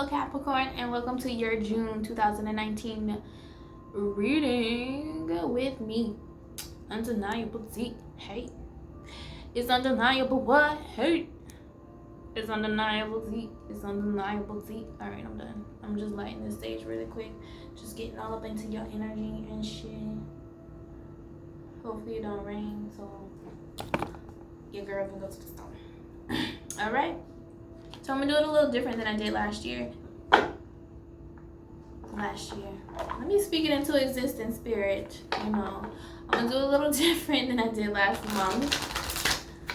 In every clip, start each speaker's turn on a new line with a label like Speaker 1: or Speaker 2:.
Speaker 1: Hello Capricorn, and welcome to your June 2019 reading with me. Undeniable Z. Hey. It's undeniable what? Hey. It's undeniable Z. It's undeniable Z. Alright, I'm done. I'm just lighting the stage really quick. Just getting all up into your energy and shit. Hopefully it don't rain, so your girl can go to the store. Alright. So I'm gonna do it a little different than I did last year. Let me speak it into existence, spirit. I'm gonna do it a little different than I did last month.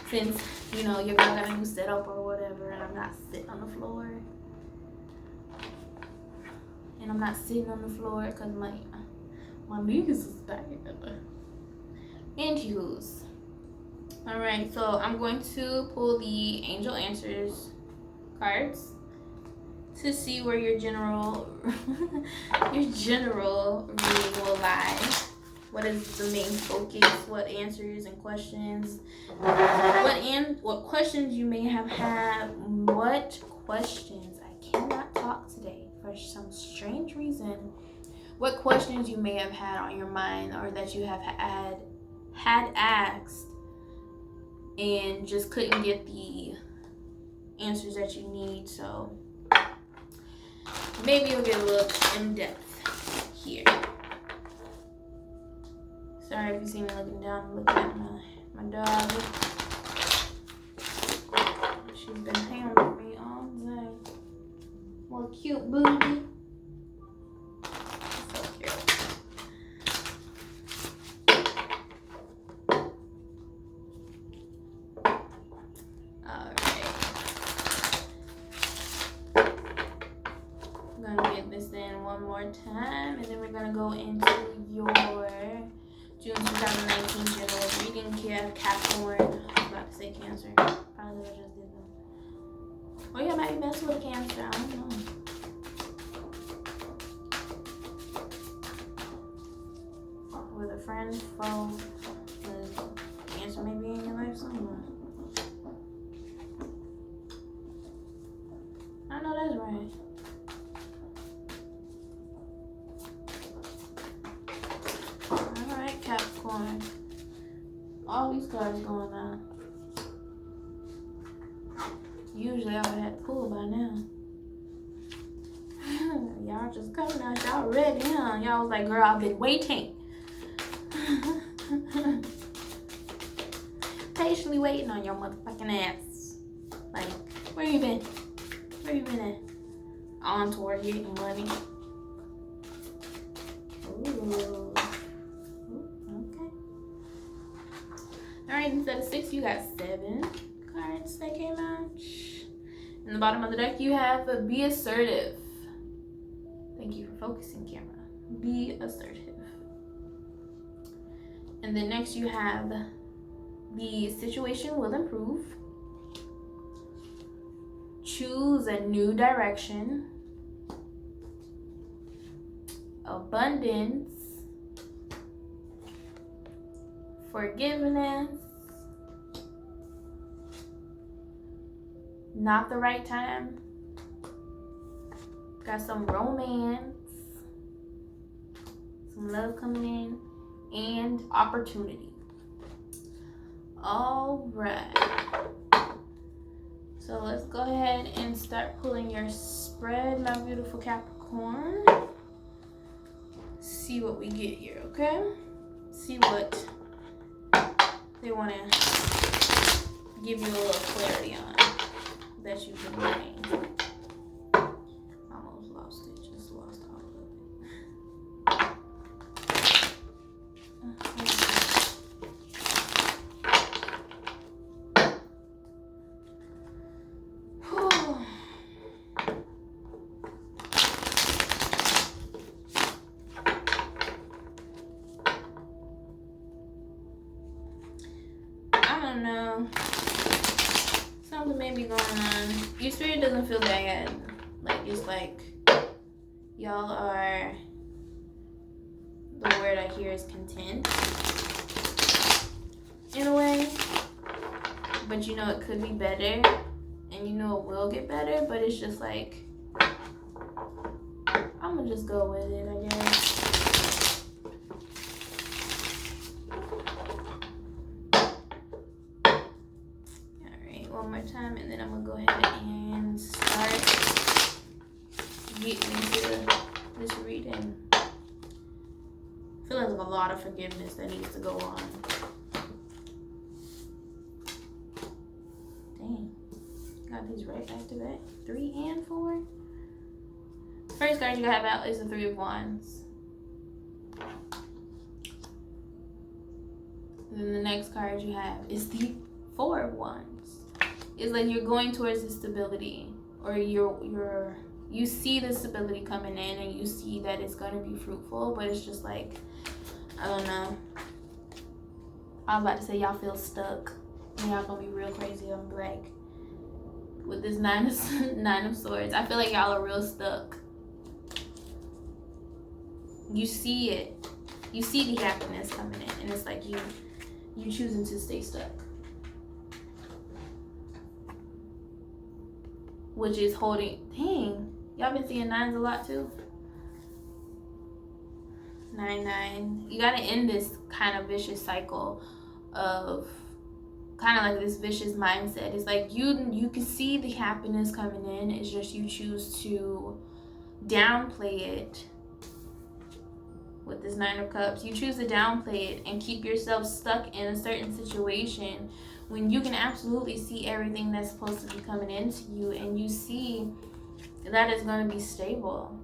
Speaker 1: Since, your girl got a new setup or whatever, and I'm not sitting on the floor. And I'm not sitting on the floor because my knees is bad. Anywho's. Alright, so I'm going to pull the Angel Answers cards to see where your general reading will lie. What is the main focus? What answers and questions? What questions you may have had? What questions? I cannot talk today for some strange reason. What questions you may have had on your mind, or that you have had asked and just couldn't get the answers that you need. So maybe you'll get a little in depth here. Sorry if you see me looking down, looking at my dog. She's been hanging with me all day. What cute booty. So cute. One more time, and then we're gonna go into your June 2019 general reading. Capricorn. I was about to say Cancer. Probably what I just did them. Or you might be messing with a Cancer. I don't know. With a friend, foe, Cancer may be in your life somewhere. I know that's right. Capricorn. All these cards going on. Usually I would have had to pull by now. Y'all just coming out. Y'all ready, huh? Y'all was like, girl, I've been waiting. Patiently waiting on your motherfucking ass. Like, where you been? Where you been at? On toward getting money. Ooh. Alright, instead of 6, you got 7 cards that came out. In the bottom of the deck, you have Be Assertive. Thank you for focusing, camera. Be assertive. And then next you have The Situation Will Improve. Choose a New Direction. Abundance. Forgiveness. Not the right time. Got some romance. Some love coming in. And opportunity. Alright. So let's go ahead and start pulling your spread, my beautiful Capricorn. See what we get here, okay? See what they want to give you a little clarity on that you've been wanting. Almost lost it, just lost all of it. I don't know. Something may be going on. Your spirit doesn't feel bad. Like, it's like y'all are, the word I hear is content in a way. But it could be better, and it will get better, but it's just like gonna just go with it, I guess. Alright, one more time, and then I'm gonna go ahead and start getting into this reading. I feel like there's a lot of forgiveness that needs to go on. Dang. Got these right back to back. 3 and 4. First card you have out is the 3 of Wands. And then the next card you have is the 4 of Wands. It's like you're going towards the stability, or you see the stability coming in, and you see that it's going to be fruitful, but it's just like, I don't know. I'm about to say y'all feel stuck, and y'all gonna be real crazy. I'm like, with this nine of Swords, I feel like y'all are real stuck. You see it. You see the happiness coming in, and it's like you choosing to stay stuck. Which is holding, dang, y'all been seeing 9s a lot too. 9. You gotta end this kind of vicious cycle of kind of like this vicious mindset. It's like you can see the happiness coming in. It's just you choose to downplay it. With this 9 of Cups, you choose to downplay it and keep yourself stuck in a certain situation when you can absolutely see everything that's supposed to be coming into you, and you see that it's going to be stable.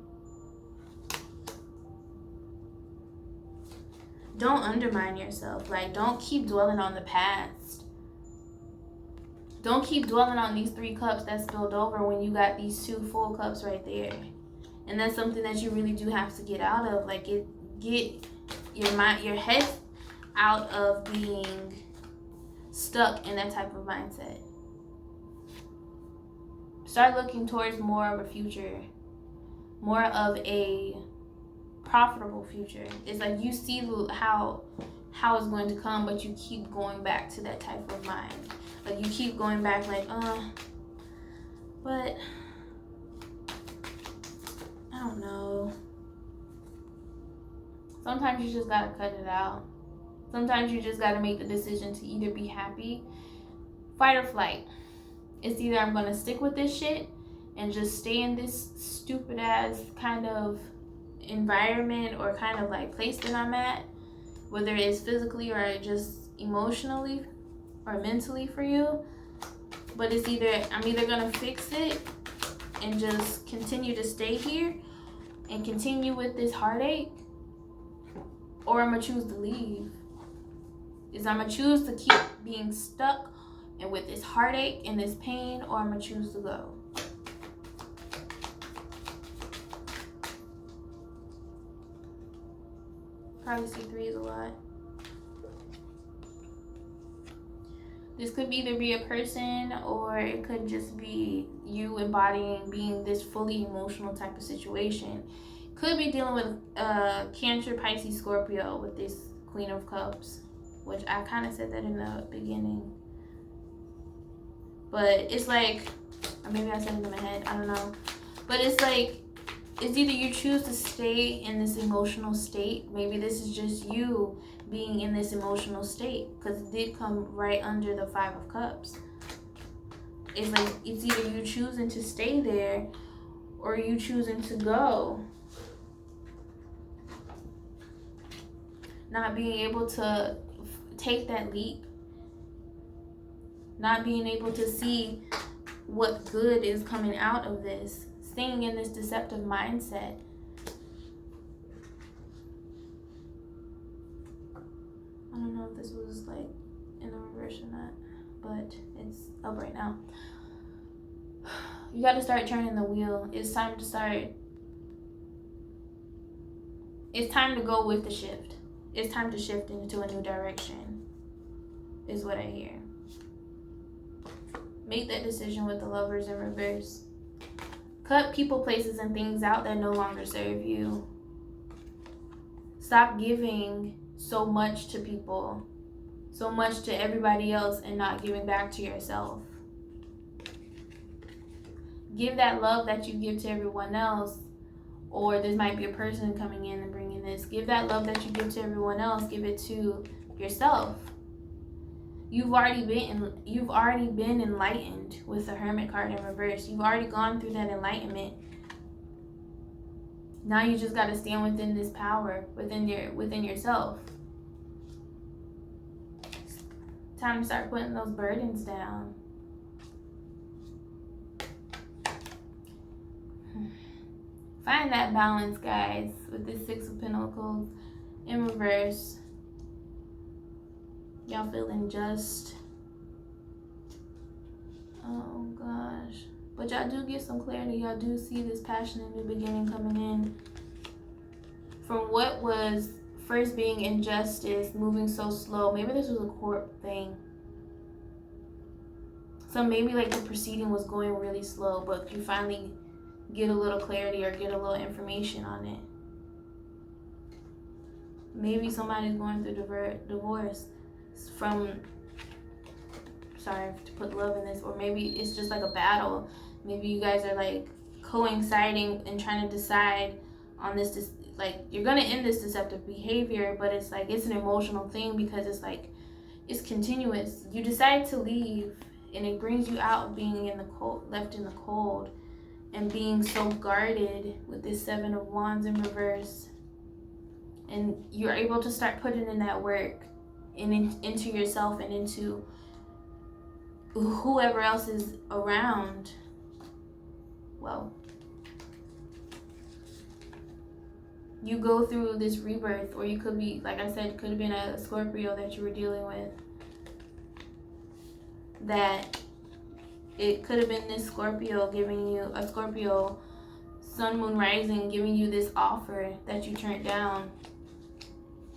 Speaker 1: Don't undermine yourself. Like, don't keep dwelling on the past. Don't keep dwelling on these 3 cups that spilled over when you got these 2 full cups right there. And that's something that you really do have to get out of. Like, get your head out of being stuck in that type of mindset. Start looking towards more of a future, more of a profitable future. It's like you see how it's going to come, but you keep going back to that type of mind. Like you keep going back like, but I don't know. Sometimes you just gotta cut it out. Sometimes you just gotta make the decision to either be happy, fight or flight. It's either I'm gonna stick with this shit and just stay in this stupid ass kind of environment or kind of like place that I'm at, whether it's physically or just emotionally or mentally for you. But it's either I'm either gonna fix it and just continue to stay here and continue with this heartache, or I'm gonna choose to leave. Is I'm gonna choose to keep being stuck and with this heartache and this pain, or I'm gonna choose to go. Probably see 3s a lot. This could either be a person, or it could just be you embodying being this fully emotional type of situation. Could be dealing with Cancer, Pisces, Scorpio with this Queen of Cups, which I kind of said that in the beginning. But it's like, or maybe I said it in my head, I don't know. But it's like, it's either you choose to stay in this emotional state. Maybe this is just you being in this emotional state, because it did come right under the 5 of Cups. It's like, it's either you choosing to stay there or you choosing to go. Not being able to take that leap. Not being able to see what good is coming out of this. Staying in this deceptive mindset. I don't know if this was like in the reverse or not, but it's up right now. You got to start turning the wheel. It's time to start. It's time to go with the shift. It's time to shift into a new direction, is what I hear. Make that decision with the Lovers in reverse. Cut people, places, and things out that no longer serve you. Stop giving so much to people, so much to everybody else, and not giving back to yourself. Give that love that you give to everyone else, or this might be a person coming in and bringing this. Give that love that you give to everyone else, give it to yourself. You've already been enlightened with the Hermit card in reverse. You've already gone through that enlightenment. Now you just got to stand within this power within yourself. Time to start putting those burdens down. Find that balance, guys, with this Six of Pentacles in reverse. Y'all feeling just, oh gosh. But y'all do get some clarity. Y'all do see this passionate new beginning coming in. From what was first being injustice, moving so slow. Maybe this was a court thing. So maybe like the proceeding was going really slow, but you finally get a little clarity or get a little information on it. Maybe somebody's going through divorce from, sorry to put love in this, or maybe it's just like a battle. Maybe you guys are like coinciding and trying to decide on this, like you're gonna end this deceptive behavior, but it's like it's an emotional thing because it's like it's continuous. You decide to leave and it brings you out being in the cold, left in the cold, and being so guarded with this Seven of Wands in reverse. And you're able to start putting in that work into yourself and into whoever else is around. Well, you go through this rebirth, or you could be, like I said, could have been a Scorpio that you were dealing with. That it could have been this Scorpio giving you, a Scorpio sun, moon, rising, giving you this offer that you turned down,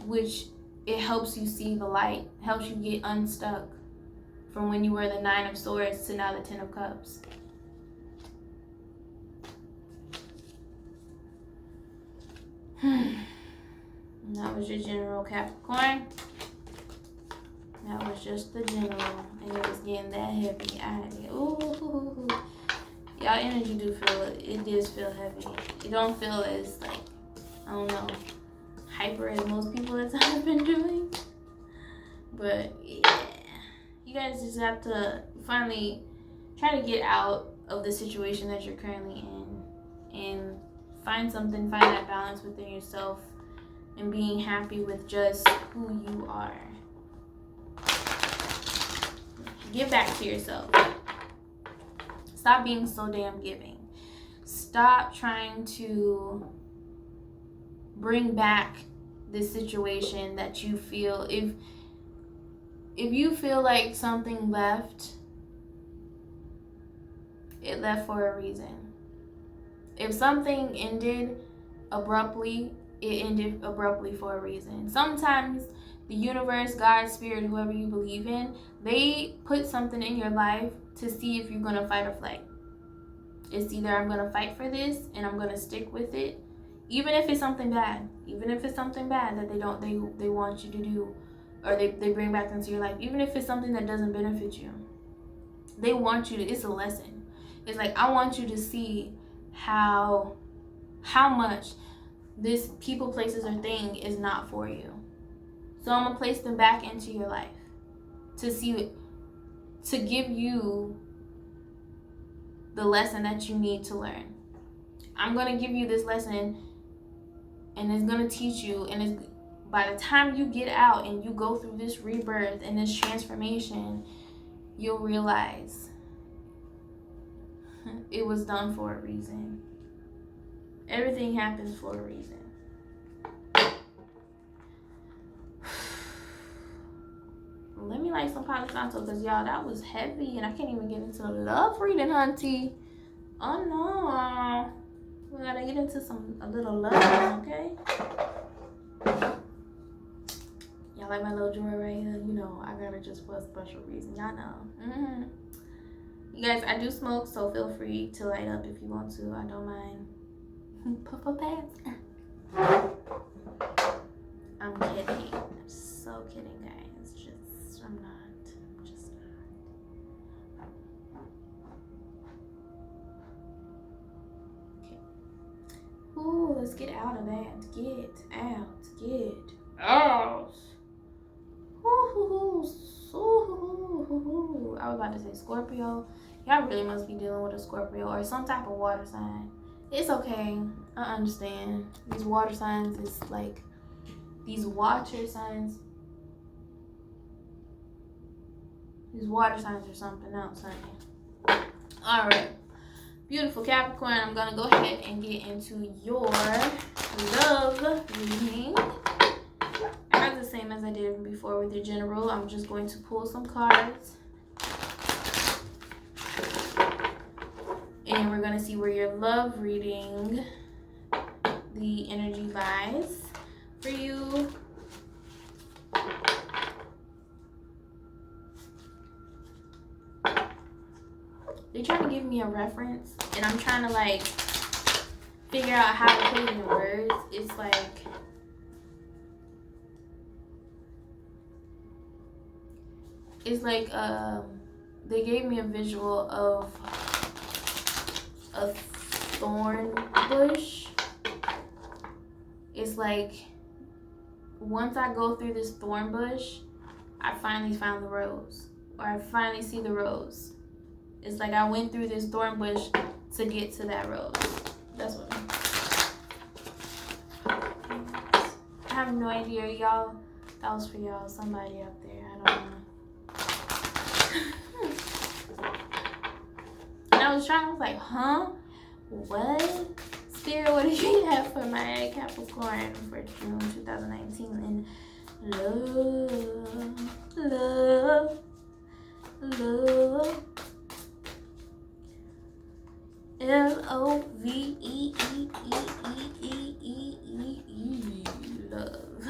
Speaker 1: which it helps you see the light, helps you get unstuck from when you were the Nine of Swords to now the Ten of Cups. That was your general, Capricorn. That was just the general, and it was getting that heavy. Ooh, y'all energy do feel it. It does feel heavy. It don't feel as like, I don't know, hyper as most people have been doing. But yeah, you guys just have to finally try to get out of the situation that you're currently in and find that balance within yourself and being happy with just who you are. Give back to yourself. Stop being so damn giving. Stop trying to bring back this situation that you feel. If you feel like something left, it left for a reason. If something ended abruptly, it ended abruptly for a reason. Sometimes the universe, God, spirit, whoever you believe in, they put something in your life to see if you're going to fight or flight. It's either I'm going to fight for this and I'm going to stick with it, even if it's something bad. Even if it's something bad that they want you to do, or they bring back into your life. Even if it's something that doesn't benefit you. They want you to, it's a lesson. It's like, I want you to see how much this people, places, or thing is not for you. So I'm gonna place them back into your life to see, to give you the lesson that you need to learn. I'm gonna give you this lesson, and it's gonna teach you, and it's, by the time you get out and you go through this rebirth and this transformation, you'll realize it was done for a reason. Everything happens for a reason. Let me light some Palo Santo, because y'all, that was heavy and I can't even get into the love reading, hunty. Oh no. We gotta get into a little love, okay? Y'all like my little jewelry right here? You know, I got it just for a special reason. Y'all know. You guys, I do smoke, so feel free to light up if you want to. I don't mind. Puff up ass. I'm kidding. I'm so kidding, guys. I'm not. I'm just not. Okay. Ooh. Ooh, let's get out of that. Get out. Get out. Ooh, I was about to say Scorpio. Y'all really must be dealing with a Scorpio or some type of water sign. It's okay. I understand. These water signs is like these water signs. These water signs are something else, honey. All right. Beautiful Capricorn. I'm going to go ahead and get into your love reading. As the same as I did before with your general, I'm just going to pull some cards. And we're going to see where your love reading, the energy lies for you. They're trying to give me a reference, and I'm trying to like figure out how to put it in words. It's like they gave me a visual of a thorn bush. It's like once I go through this thorn bush, I finally found the rose, or I finally see the rose. It's like I went through this thorn bush to get to that rose. That's what I have no idea, y'all. That was for y'all, somebody up there. I don't know. And I was like, huh? What? Spirit, what did you have for my Capricorn for June 2019? And love. L-O-V-E-E-E-E-E-E-E, love.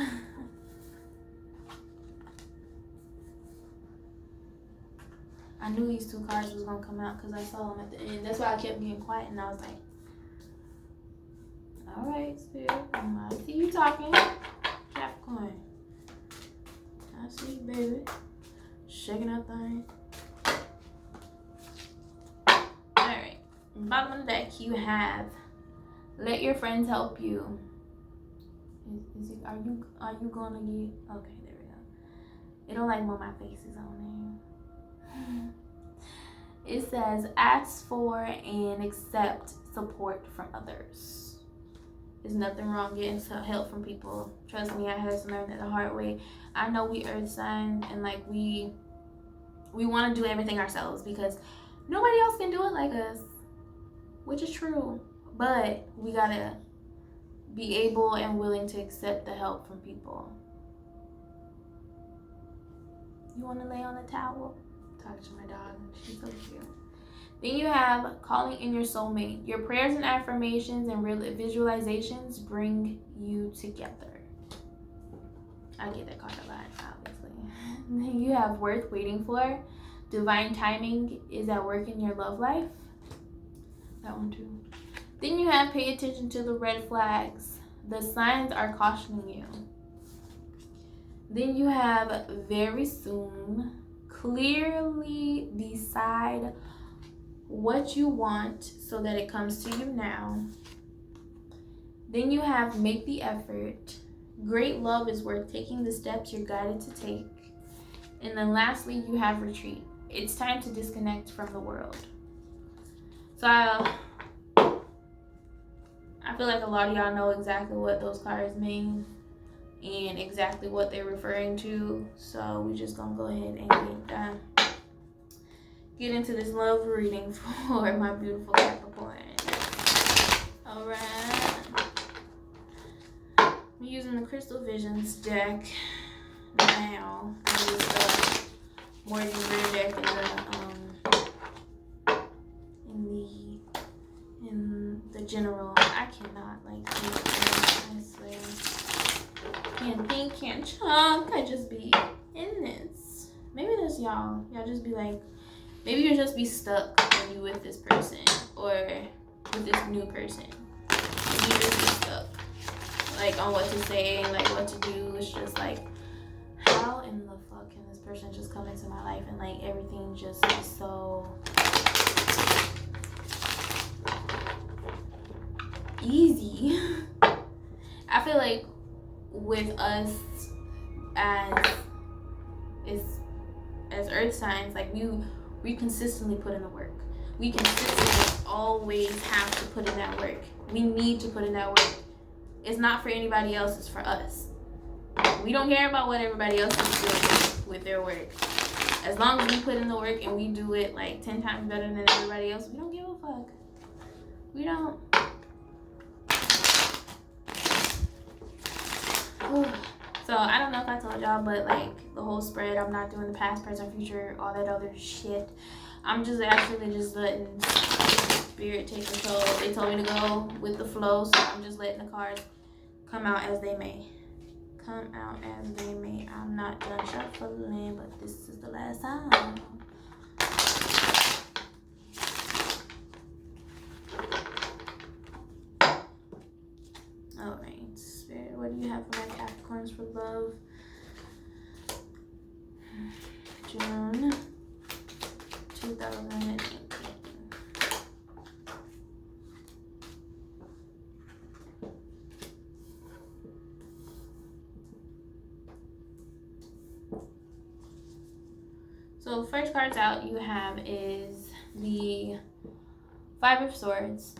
Speaker 1: I knew these two cards was gonna come out because I saw them at the end. That's why I kept being quiet, and I was like, all right, Spirit, I see you talking. Capricorn. I see you, baby. Shaking that thing. Alright. Bottom of the deck, you have let your friends help you. Are you gonna get, okay, there we go. It don't like when my face is on there. It says ask for and accept support from others. There's nothing wrong getting some help from people. Trust me, I had to learn that the hard way. I know we earth sign and like we want to do everything ourselves because nobody else can do it like us, which is true. But we gotta be able and willing to accept the help from people. You want to lay on a towel? Talk to my dog. She's so cute. Then you have calling in your soulmate. Your prayers and affirmations and real visualizations bring you together. I get that card a lot, obviously. Then you have worth waiting for. Divine timing is at work in your love life. That one too. Then you have pay attention to the red flags. The signs are cautioning you. Then you have very soon. Clearly decide what you want so that it comes to you now. Then you have make the effort. Great love is worth taking the steps you're guided to take. And then lastly, you have retreat. It's time to disconnect from the world. So I feel like a lot of y'all know exactly what those cards mean and exactly what they're referring to. So we're just gonna go ahead and get into this love reading for my beautiful Capricorn. All right. I'm using the Crystal Visions deck now. I use the more than rare deck in the general. I cannot like think, I swear. Can't think, can't talk. I just be in this. Maybe that's y'all. Y'all just be like, maybe you'll just be stuck when you with this person or with this new person. Maybe you just be stuck, like on what to say, like what to do. It's just like, how in the fuck can this person just come into my life and like everything just be so easy. I feel like with us as earth signs, like we consistently put in the work. We consistently always have to put in that work. We need to put in that work. It's not for anybody else, it's for us. We don't care about what everybody else is doing with their work. As long as we put in the work and we do it like 10 times better than everybody else, we don't give a fuck. We don't. So I don't know if I told y'all, but like the whole spread, I'm not doing the past, present, future, all that other shit. I'm just actually just letting spirit take control. They told me to go with the flow, so I'm just letting the cards come out as they may. Come out as they may. I'm not done shuffling, but this is the last time. Alright, Spirit, what do you have for my Capricorns for love? June 2018. So first cards out you have is the Five of Swords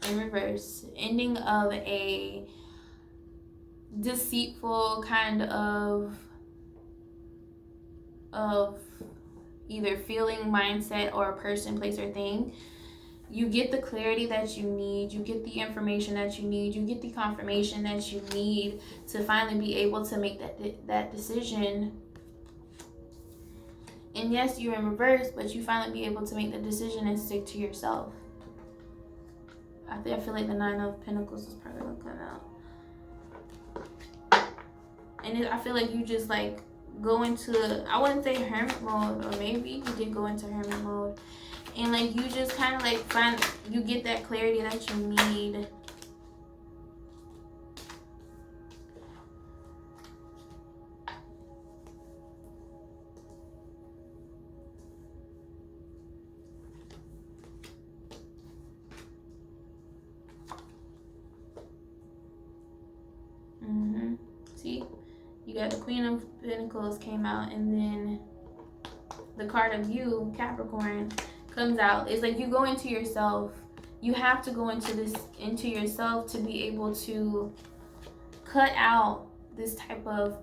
Speaker 1: in reverse, ending of a deceitful kind of either feeling, mindset, or a person, place, or thing. You get the clarity that you need, you get the information that you need, you get the confirmation that you need to finally be able to make that decision. And yes, you're in reverse, but you finally be able to make the decision and stick to yourself. I feel like the Nine of Pentacles is probably gonna come out. And I feel like you just like go into, I wouldn't say hermit mode, or maybe you did go into hermit mode. And like you just kind of like you get that clarity that you need. See, you got the Queen of Pentacles came out, and then the card of you, Capricorn, comes out. It's like you go into yourself. You have to go into yourself to be able to cut out this type of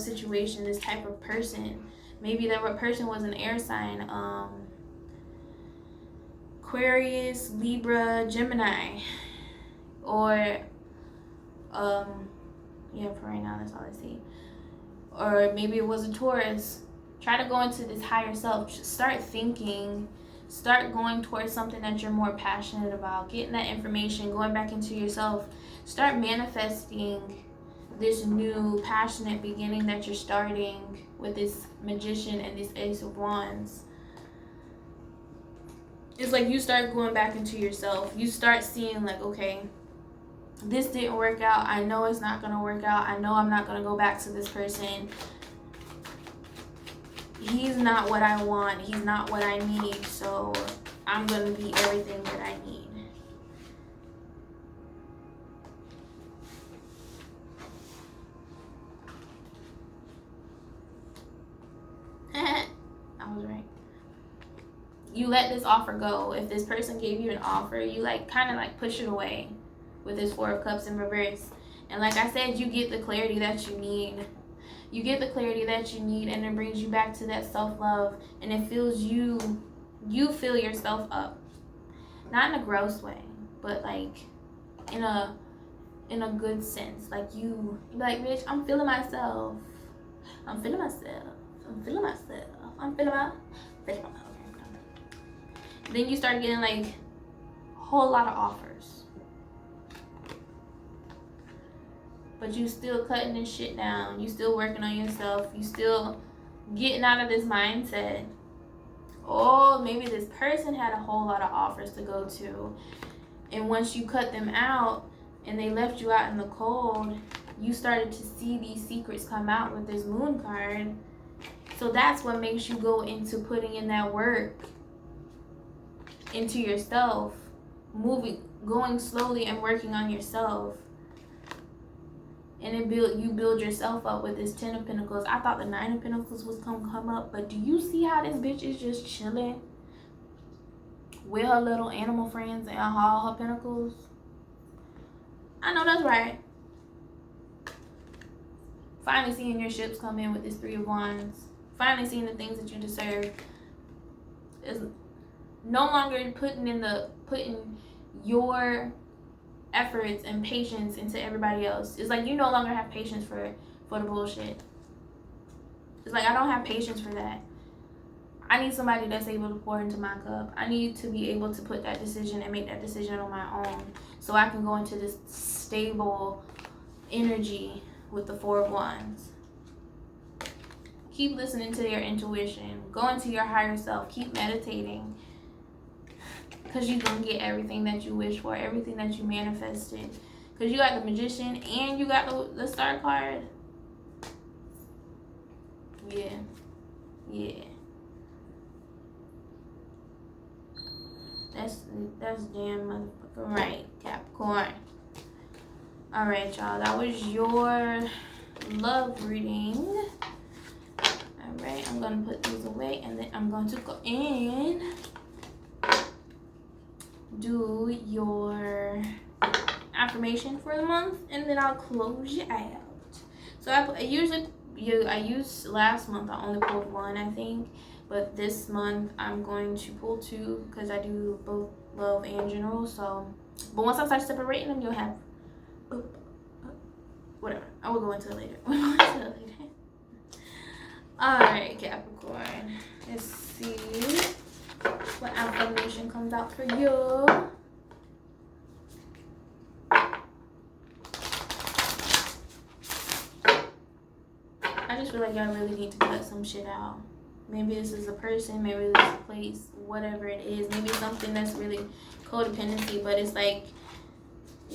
Speaker 1: situation, this type of person. Maybe that person was an air sign, Aquarius, Libra, Gemini, or yeah, for right now, that's all I see. Or maybe it was a Taurus. Try to go into this higher self. Just start thinking. Start going towards something that you're more passionate about. Getting that information, going back into yourself. Start manifesting this new passionate beginning that you're starting with this Magician and this Ace of Wands. It's like you start going back into yourself. You start seeing like, okay, this didn't work out. I know it's not going to work out. I know I'm not going to go back to this person. He's not what I want. He's not what I need. So I'm going to be everything that I need. I was right. You let this offer go. If this person gave you an offer, you like kind of like push it away. With this Four of Cups in reverse. And like I said, you get the clarity that you need. You get the clarity that you need, and it brings you back to that self-love, and it fills you fill yourself up. Not in a gross way, but like in a good sense. Like you like, bitch, I'm feeling myself. I'm feeling myself. I'm feeling myself. I'm feeling myself. Then you start getting like a whole lot of offers. But you still cutting this shit down. You still working on yourself. You still getting out of this mindset. Oh, maybe this person had a whole lot of offers to go to. And once you cut them out and they left you out in the cold, you started to see these secrets come out with this Moon card. So that's what makes you go into putting in that work into yourself. going slowly and working on yourself. And you build yourself up with this 10 of Pentacles. I thought the 9 of Pentacles was come up, but do you see how this bitch is just chilling with her little animal friends and all her pentacles? I know that's right. Finally seeing your ships come in with this 3 of Wands. Finally seeing the things that you deserve. Is no longer putting your efforts and patience into everybody else. It's like you no longer have patience for the bullshit. It's like I don't have patience for that. I need somebody that's able to pour into my cup. I need to be able to put that decision and make that decision on my own, so I can go into this stable energy with the 4 of Wands. Keep listening to your intuition. Go into your higher self. Keep meditating. Because you're going to get everything that you wish for. Everything that you manifested. Because you got the Magician and you got the Star card. Yeah. Yeah. That's damn motherfucking right, Capricorn. Alright, y'all. That was your love reading. Alright, I'm going to put these away, and then I'm going to go in, do your affirmation for the month, and then I'll close you out. So I used last month, I only pulled 1, I think, but this month I'm going to pull 2 because I do both love and general. So, but once I start separating them, you'll have whatever. I will go into it later. Alright, Capricorn. Let's see what affirmation comes out for you. I just feel like y'all really need to cut some shit out. Maybe this is a person, maybe this is a place, whatever it is. Maybe something that's really codependency, but it's like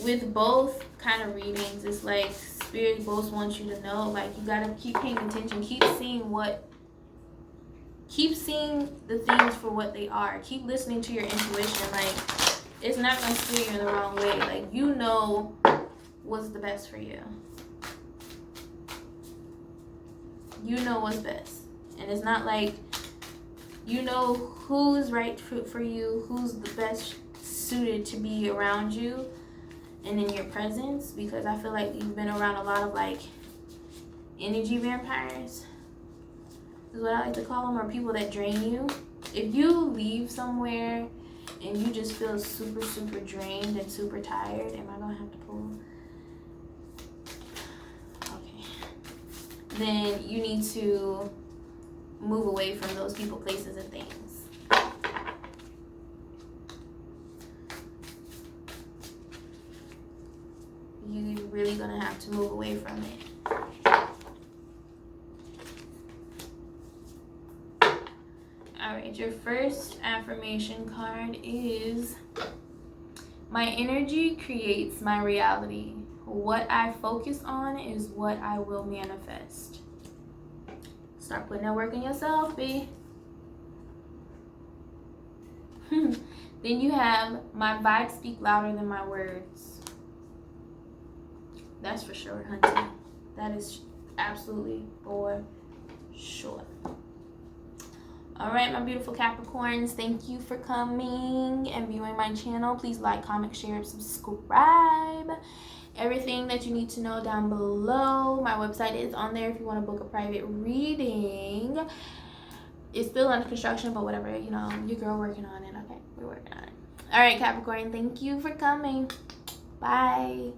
Speaker 1: with both kind of readings, it's like Spirit both wants you to know, like, you gotta keep paying attention, keep seeing the things for what they are, keep listening to your intuition. Like, it's not gonna steer you in the wrong way. Like, you know what's the best for you. You know what's best, and it's not like you know who's right for you, who's the best suited to be around you and in your presence, because I feel like you've been around a lot of like energy vampires is what I like to call them, or people that drain you. If you leave somewhere and you just feel super, super drained and super tired, am I gonna have to pull? Okay. Then you need to move away from those people, places, and things. You're really gonna have to move away from it. Alright, your first affirmation card is, my energy creates my reality. What I focus on is what I will manifest. Start putting that work on yourself, B. Then you have, my vibes speak louder than my words. That's for sure, hunty. That is absolutely for sure. All right, my beautiful Capricorns, thank you for coming and viewing my channel. Please like, comment, share, and subscribe. Everything that you need to know down below. My website is on there if you want to book a private reading. It's still under construction, but whatever, you know, your girl working on it. Okay, we're working on it. All right, Capricorn, thank you for coming. Bye.